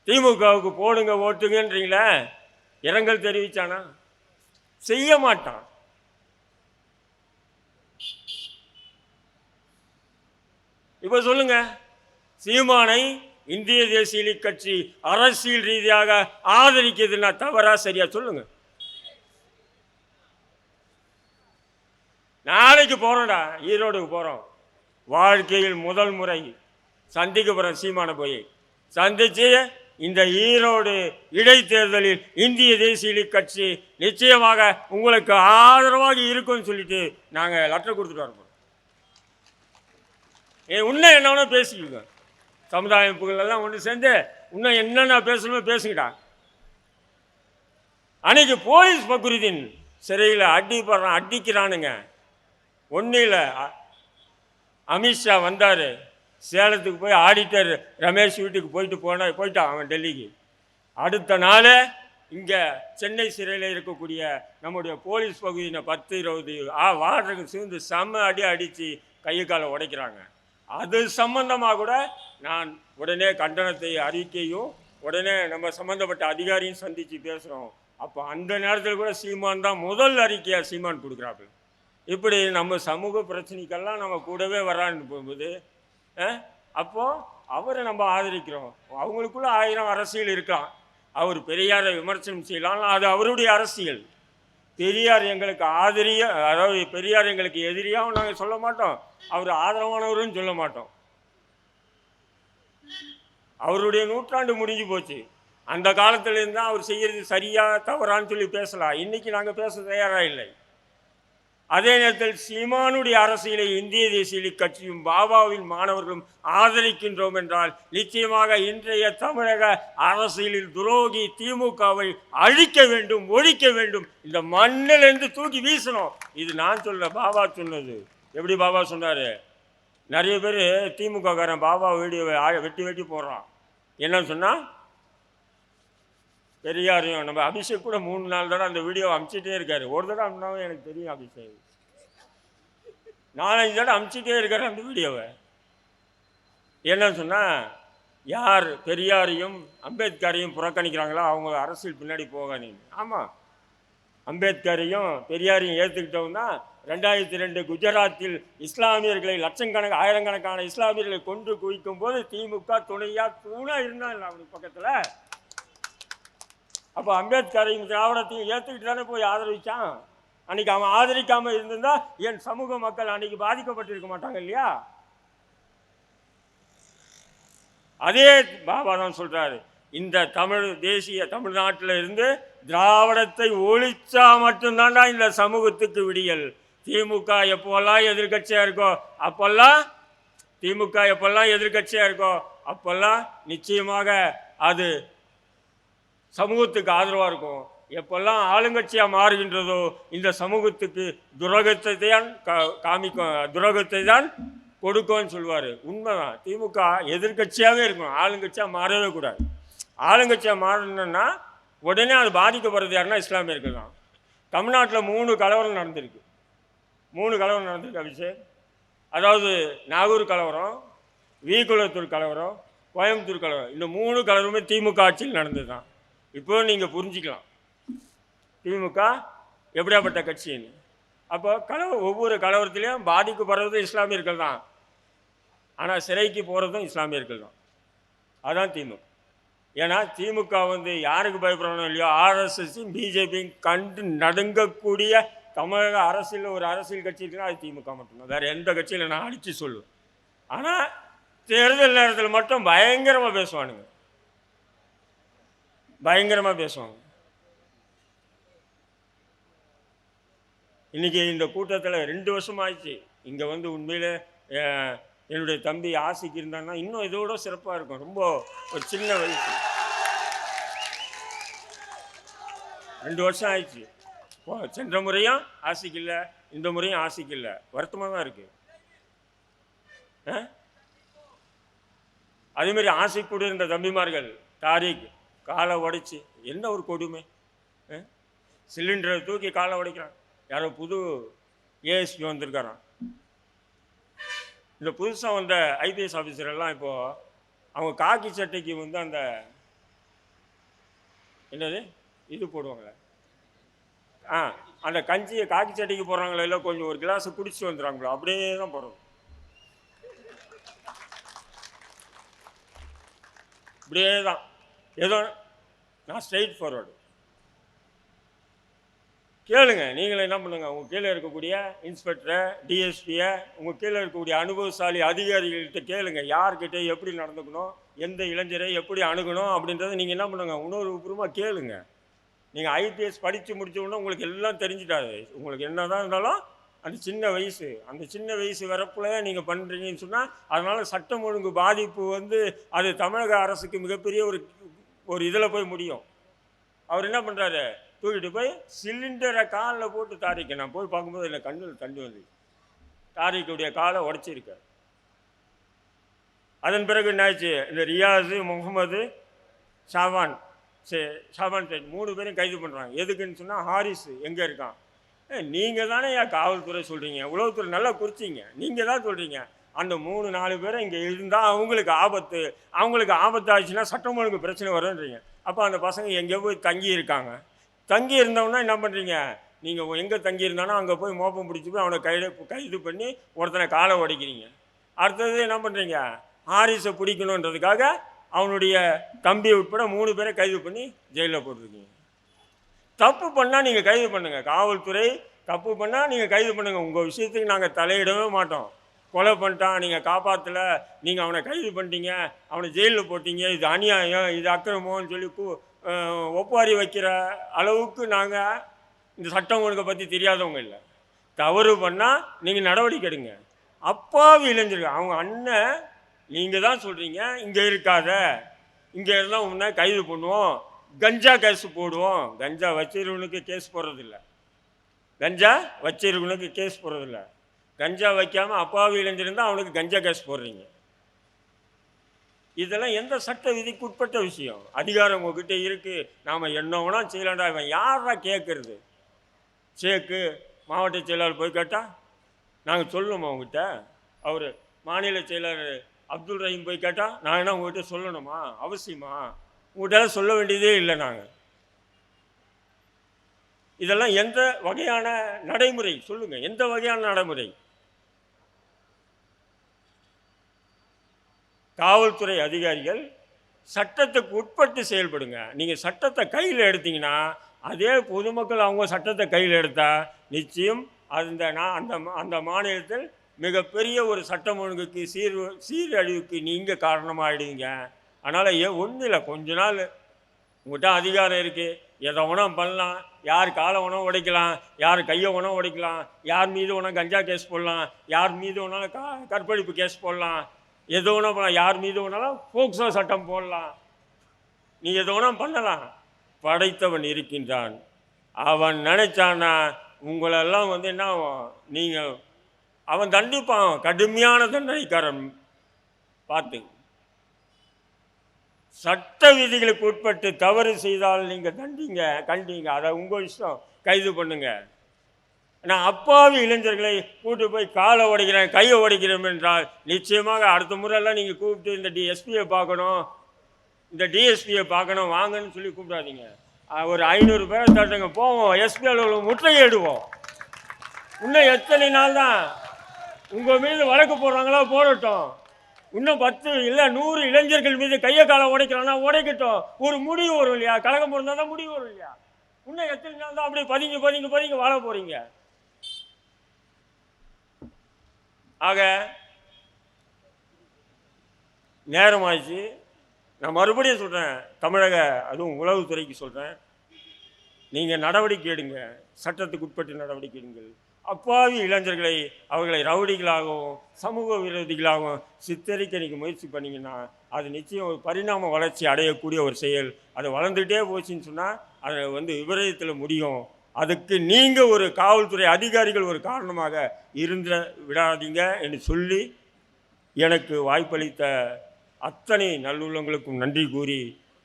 திமுகவுக்கு போடுங்க ஓட்டுங்கன்றீங்களே, இரங்கல் தெரிவிச்சானா? செய்ய மாட்டான். இப்ப சொல்லுங்க, சீமானை இந்திய தேசிய கட்சி அரசியல் ரீதியாக ஆதரிக்கிறதுனா தவறா சரியா? சொல்லுங்க. நாளைக்கு போறோம்டா, ஈரோடுக்கு போறோம். வாழ்க்கையில் முதல் முறை சந்திக்க போறோம் சீமான. போய் சந்திச்சு இந்த ஈரோடு இடைத்தேர்தலில் இந்திய தேசிய கட்சி நிச்சயமாக உங்களுக்கு ஆதரவாக இருக்கும்னு சொல்லிட்டு நாங்கள் லெட்டர் கொடுத்துட்டு வரப்போம். இன்னும் என்ன பேசிக்கோங்க. சமுதாய அமைப்புகள் எல்லாம் ஒன்று சேர்ந்து இன்னும் என்னென்ன பேசணுமோ பேசுங்கடா. அன்னைக்கு போலீஸ் பக்ருதீன் சிறையில் அடிக்கிறானுங்க. ஒன்றும் இல்லை, அமித்ஷா வந்தார், சேலத்துக்கு போய் ஆடிட்டர் ரமேஷ் வீட்டுக்கு போயிட்டான் அவன் டெல்லிக்கு. அடுத்த நாள் இங்கே சென்னை சிறையில் இருக்கக்கூடிய நம்முடைய போலீஸ் பகுதியினை 10-20 வாட்டருக்கு சேர்ந்து செம்ம அடித்து கையை காலை உடைக்கிறாங்க. அது சம்பந்தமாக கூட நான் உடனே கண்டனத்தை அறிக்கையும் உடனே நம்ம சம்மந்தப்பட்ட அதிகாரியும் சந்தித்து பேசுகிறோம். அப்போ அந்த நேரத்தில் கூட சீமான் தான் முதல் அறிக்கையாக சீமான் கொடுக்குறாப்புல. இப்படி நம்ம சமூக பிரச்சனைக்கெல்லாம் நம்ம கூடவே வரான்னு போகும்போது அப்போது அவரை நம்ம ஆதரிக்கிறோம். அவங்களுக்குள்ள 1000 அரசியல் இருக்கலாம். அவர் பெரியாரை விமர்சனம் செய்யலாம், அது அவருடைய அரசியல். பெரியார் எங்களுக்கு அதாவது பெரியார் எங்களுக்கு எதிரியாகவும் நாங்கள் சொல்ல மாட்டோம், அவர் ஆதரவானவரும் சொல்ல மாட்டோம். அவருடைய நூற்றாண்டு முடிஞ்சு போச்சு. அந்த காலத்திலேருந்து தான் அவர் செய்கிறது சரியா தவறான்னு சொல்லி பேசலாம். இன்னைக்கு நாங்கள் பேச தயாராக இல்லை. அதே நேரத்தில் சீமானுடைய அரசியலை இந்திய தேசிய கட்சியும் பாபாவின் மாணவர்களும் ஆதரிக்கின்றோம் என்றால் நிச்சயமாக இன்றைய தமிழக அரசியலில் துரோகி திமுகவை அழிக்க வேண்டும், ஒழிக்க வேண்டும், இந்த மண்ணிலிருந்து தூக்கி வீசணும். இது நான் சொல்ல, பாபா சொன்னது. எப்படி பாபா சொன்னார்? நிறைய பேர் திமுககாரன் பாபா வீடியோவை வெட்டி வெட்டி போடுறான். என்னன்னு சொன்னால், பெரியாரையும் நம்ம அபிஷேக் கூட 3 நாள் தடவை அந்த வீடியோ அனுப்பிச்சிட்டே இருக்காரு. ஒரு தடவை அனுப்பினாலும் எனக்கு தெரியும், அபிஷேக் 4-5 தடவை அனுப்பிச்சிட்டே இருக்காரு அந்த வீடியோவை. என்னன்னு சொன்னால், யார் பெரியாரையும் அம்பேத்கரையும் புறக்கணிக்கிறாங்களோ அவங்க அரசியல் பின்னாடி போகாதீங்க. ஆமாம், அம்பேத்கரையும் பெரியாரையும் ஏற்றுக்கிட்டவங்க தான் 2002 குஜராத்தில் இஸ்லாமியர்களை ஆயிரக்கணக்கான இஸ்லாமியர்களை கொன்று குவிக்கும் போது திமுக தூணாக இருந்தாங்க அவனுக்கு பக்கத்தில். அப்போ அம்பேத்கரையும் திராவிடத்தையும் ஏற்றுக்கிட்டு தானே போய் ஆதரிச்சான். அன்றைக்கி அவன் ஆதரிக்காமல் இருந்திருந்தா என் சமூக மக்கள் அன்றைக்கி பாதிக்கப்பட்டிருக்க மாட்டாங்க இல்லையா? அதே பாபா தான் சொல்கிறாரு, இந்த தமிழ்நாட்டில் இருந்து திராவிடத்தை ஒழிச்சா மட்டும்தான்டா இந்த சமூகத்துக்கு விடியல். திமுக எப்போல்லாம் எதிர்கட்சியாக இருக்கோ அப்போல்லாம் நிச்சயமாக அது சமூகத்துக்கு ஆதரவாக இருக்கும். எப்பெல்லாம் ஆளுங்கட்சியாக மாறுகின்றதோ இந்த சமூகத்துக்கு துரோகத்தை தான் கொடுக்கும்னு சொல்லுவார். உண்மைதான். திமுக எதிர்கட்சியாகவே இருக்கும், ஆளுங்கட்சியாக மாறவே கூடாது. ஆளுங்கட்சியாக மாறணுன்னா உடனே அது பாதிக்கப்படுறது யாருன்னா இஸ்லாமியர்கள் தான். தமிழ்நாட்டில் 3 கலவரம் நடந்திருக்கு. 3 கலவரம் நடந்திருக்கு அபிஷேக். அதாவது நாகூர் கலவரம், வீகுளத்தூர் கலவரம், கோயம்புத்தூர் கலவரம். இந்த 3 கலவரமே திமுக ஆட்சியில் நடந்தது தான். இப்போ நீங்கள் புரிஞ்சிக்கலாம் திமுக எப்படியாப்பட்ட கட்சின்னு. அப்போ ஒவ்வொரு கலவரத்துலேயும் பாதிக்கப்படுறதும் இஸ்லாமியர்கள் தான், ஆனால் சிறைக்கு போகிறதும் இஸ்லாமியர்கள் தான். அதுதான் திமுக. ஏன்னா திமுக யாருக்கு பயப்படணும் இல்லையோ, ஆர்எஸ்எஸையும் பிஜேபியும் கண்டு நடுங்கக்கூடிய தமிழக அரசியலில் ஒரு அரசியல் கட்சி இருக்குன்னா அது திமுக மட்டும்தான். வேறு எந்த கட்சியில் நான் அடித்து சொல்லுவேன். ஆனால் தேர்தல் நேரத்தில் மட்டும் பயங்கரமாக பேசுவானுங்க. இன்றைக்கி இந்த கூட்டத்தில் 2 வருஷம் ஆயிடுச்சு. இங்கே உண்மையிலே என்னுடைய தம்பி ஆசைக்கு இருந்தான்னா இன்னும் இதோட சிறப்பாக இருக்கும். ரொம்ப ஒரு சின்ன வயசு, 2 வருஷம் ஆயிடுச்சு. சென்ற முறையும் ஆசைக்கு இல்லை, இந்த முறையும் ஆசைக்கு இல்லை. வருத்தமாக தான் இருக்குது. அதேமாதிரி ஆசைக்கூட இருந்த தம்பிமார்கள் தாரிக் காலை உடைச்சி, என்ன ஒரு கொடுமை! சிலிண்டரை தூக்கி காலை உடைக்கிறான். யாரோ புது ஏஎஸ்பி வந்திருக்காரான். இந்த புதுசாக வந்த ஐபிஎஸ் ஆஃபீஸரெல்லாம் இப்போது அவங்க காக்கி சட்டைக்கு அந்த என்னது இது போடுவாங்களே, அந்த கஞ்சியை காக்கி சட்டைக்கு போடுறாங்களோ இல்லை, கொஞ்சம் ஒரு கிளாஸை குடிச்சிட்டு வந்துடுறாங்களோ, அப்படியே தான் போடுறது. இப்படியே தான். ஏதோ நான் ஸ்ட்ரெயிட் ஃபார்வர்டு. கேளுங்க, நீங்களே என்ன பண்ணுங்க, உங்கள் கீழே இருக்கக்கூடிய இன்ஸ்பெக்டரை, டிஎஸ்பியை, உங்கள் கீழே இருக்கக்கூடிய அனுபவசாலி அதிகாரிகள்கிட்ட கேளுங்க, யார்கிட்ட எப்படி நடந்துக்கணும், எந்த இளைஞரை எப்படி அணுகணும் அப்படின்றத நீங்கள் என்ன பண்ணுங்க, உணர்வுபூர்வமாக கேளுங்க. நீங்கள் ஐபிஎஸ் படித்து முடித்தோன்னா உங்களுக்கு எல்லாம் தெரிஞ்சிட்டாது. உங்களுக்கு என்ன தான் இருந்தாலும் அந்த சின்ன வயசு வரப்புல நீங்கள் பண்ணுறீங்கன்னு சொன்னால் அதனால் சட்டம் ஒழுங்கு பாதிப்பு அது தமிழக அரசுக்கு மிகப்பெரிய ஒரு இதில் போய் முடியும். அவர் என்ன பண்ணுறாரு, தூக்கிட்டு போய் சிலிண்டரை காலில் போட்டு தாரிக்க, நான் போய் பார்க்கும்போது என்னை கண்ணில் தண்ணி வந்து தாரிக்குடைய காலை உடச்சிருக்கார். அதன் பிறகு என்னாச்சு, இந்த ரியாஸு, முகமது, ஷாபான் சைட் 3 பேரையும் கைது பண்ணுறாங்க. எதுக்குன்னு சொன்னால், ஹாரிஸ் எங்கே இருக்கான்? நீங்கள் தானே ஏன் காவல்துறை சொல்கிறீங்க, உளவுத்துறை நல்லா குறிச்சிங்க, நீங்கள் தான் சொல்கிறீங்க. அந்த 3-4 பேரை இங்கே இருந்தால் அவங்களுக்கு ஆபத்தாச்சுன்னா சட்டம் ஒழுங்கு பிரச்சனை வரும்ன்றீங்க. அப்போ அந்த பசங்க எங்கேயோ போய் தங்கி இருக்காங்க. தங்கி இருந்தவொன்னா என்ன பண்ணுறீங்க, நீங்கள் எங்கே தங்கியிருந்தானோ அங்கே போய் மோப்பம் பிடிச்சி போய் அவனை கைது பண்ணி ஒருத்தனை காலை உடைக்கிறீங்க. அடுத்தது என்ன பண்ணுறீங்க, ஹாரிஸை பிடிக்கணுன்றதுக்காக அவனுடைய தம்பி உட்பட 3 பேரை கைது பண்ணி ஜெயிலில் போட்டிருக்கீங்க. தப்பு பண்ணால் நீங்கள் கைது பண்ணுங்கள், காவல்துறை தப்பு பண்ணால் நீங்கள் கைது பண்ணுங்கள். உங்கள் விஷயத்துக்கு நாங்கள் தலையிடவே மாட்டோம். கொலை பண்ணிட்டான், நீங்கள் காப்பாற்றலை, நீங்கள் அவனை கைது பண்ணிட்டீங்க, அவனை ஜெயிலில் போட்டீங்க, இது அநியாயம், இது அக்கிரமம்னு சொல்லி ஒப்பாரி வைக்கிற அளவுக்கு நாங்கள் இந்த சட்டம் ஒழுங்கை பற்றி தெரியாதவங்க இல்லை. தவறு பண்ணால் நீங்கள் நடவடிக்கை எடுங்க. அப்பாவி இளைஞர்கள் அவங்க அண்ணன் நீங்கள் தான் சொல்கிறீங்க, இங்கே இருக்காத, இங்கே இருந்தால் உன்னை கைது பண்ணுவோம், கஞ்சா கேஸ் போடுவோம். கஞ்சா வச்சிருவனுக்கு கேஸ் போடுறதில்ல, கஞ்சா வச்சிருவனுக்கு கேஸ் போடுறதில்ல. கஞ்சா வைக்காமல் அப்பாவி இளைஞர்ந்தால் அவனுக்கு கஞ்சா கேஸ் போடுறீங்க. இதெல்லாம் எந்த சட்ட விதிக்கு உட்பட்ட விஷயம்? அதிகாரம் உங்ககிட்ட இருக்குது, நாம் என்ன வேணால் செய்யலாண்டா. இவன் யாரா கேட்குறது? சேக்கு மாவட்ட செயலாளர் போய் கேட்டால் நாங்கள் சொல்லணுமா உங்ககிட்ட? அவர் மாநில செயலாளர் அப்துல் ரஹீம் போய் கேட்டால் நான் என்ன உங்கள்கிட்ட சொல்லணுமா? அவசியமா? உங்கள்கிட்ட சொல்ல வேண்டியதே இல்லை. நாங்கள் இதெல்லாம் எந்த வகையான நடைமுறை சொல்லுங்கள், எந்த வகையான நடைமுறை? காவல்துறை அதிகாரிகள் சட்டத்துக்கு உட்பட்டு செயல்படுங்க. நீங்கள் சட்டத்தை கையில் எடுத்தீங்கன்னா அதே பொதுமக்கள் அவங்க சட்டத்தை கையில் எடுத்தால் நிச்சயம் அந்த அந்த அந்த மாநிலத்தில் மிகப்பெரிய ஒரு சட்டம் ஒழுங்குக்கு சீரழிவுக்கு நீங்கள் காரணமாகிடுவீங்க. அதனால் ஒன்றும் இல்லை, கொஞ்ச நாள் உங்கள்கிட்ட அதிகாரம் இருக்குது, எதை வேணால் பண்ணலாம், யார் காலை வேணால் உடைக்கலாம், யார் கையை வேணால் உடைக்கலாம், யார் மீது வேணால் கஞ்சா கேஸ் போடலாம், யார் மீது வேணாலும் கற்பழிப்பு கேஸ் போடலாம், எது வேணால் பண்ணலாம், யார் மீது வேணாலும் போக்சோ சட்டம் போடலாம், நீ எது வேணால் பண்ணலாம். படைத்தவன் இருக்கின்றான், அவன் நினைச்சான்னா உங்களெல்லாம் என்ன நீங்கள் அவன் தண்டிப்பான், கடுமையான தண்டனைக்காரன் பார்த்து. சட்ட விதிகளுக்கு உட்பட்டு தவறு செய்தால் நீங்கள் கண்டிங்க, அதை உங்கள் இஷ்டம், கைது பண்ணுங்க. நான் அப்பாவி இளைஞர்களை கூட்டு போய் காலை உடைக்கிறேன், கையை உடைக்கிறேன் என்றால் நிச்சயமாக அடுத்த முறையெல்லாம் நீங்கள் கூப்பிட்டு இந்த எஸ்பியை பார்க்கணும், இந்த டிஎஸ்பியை பார்க்கணும் வாங்கன்னு சொல்லி கூப்பிடாதீங்க. ஒரு 500 பேரை தட்டுங்க, போவோம் எஸ்பி அலுவலகம் முற்றுகையிடுவோம். இன்னும் எத்தனை நாள் தான் உங்கள் மீது வழக்கு போடுறாங்களோ போடட்டும். இன்னும் 10 இல்லை 100 இளைஞர்கள் மீது கையை காலை உடைக்கிறான்னா உடைக்கட்டும். ஒரு முடிவு வரும் இல்லையா? கழகம் இருந்தால் தான் முடிவு வரும் இல்லையா? இன்னும் எத்தனை நாள் தான் அப்படியே பதுங்கி வாழ போகிறீங்க? ஆக நேரமாச்சு. நான் மறுபடியும் சொல்கிறேன், தமிழக அதுவும் உளவுத்துறைக்கு சொல்கிறேன், நீங்கள் நடவடிக்கை எடுங்க, சட்டத்துக்கு உட்பட்டு நடவடிக்கை எடுங்கள். அப்பாவி இளைஞர்களை அவர்களை ரவுடிகளாகவும் சமூக விரோதிகளாகவும் சித்தரிக்க நீங்கள் முயற்சி பண்ணிங்கன்னா அது நிச்சயம் ஒரு பரிணாம வளர்ச்சி அடையக்கூடிய ஒரு செயல். அது வளர்ந்துகிட்டே போச்சுன்னு சொன்னால் அது விபரீதத்தில் முடியும். அதுக்கு நீங்கள் ஒரு காவல்துறை அதிகாரிகள் ஒரு காரணமாக விடாதீங்க என்று சொல்லி எனக்கு வாய்ப்பளித்த அத்தனை நல்லுள்ளங்களுக்கும் நன்றி கூறி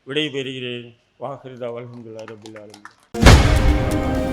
விடைபெறுகிறேன். வாஹிருதா அல்ஹம்துலில்லாஹி ரப்பில் ஆலமீன்.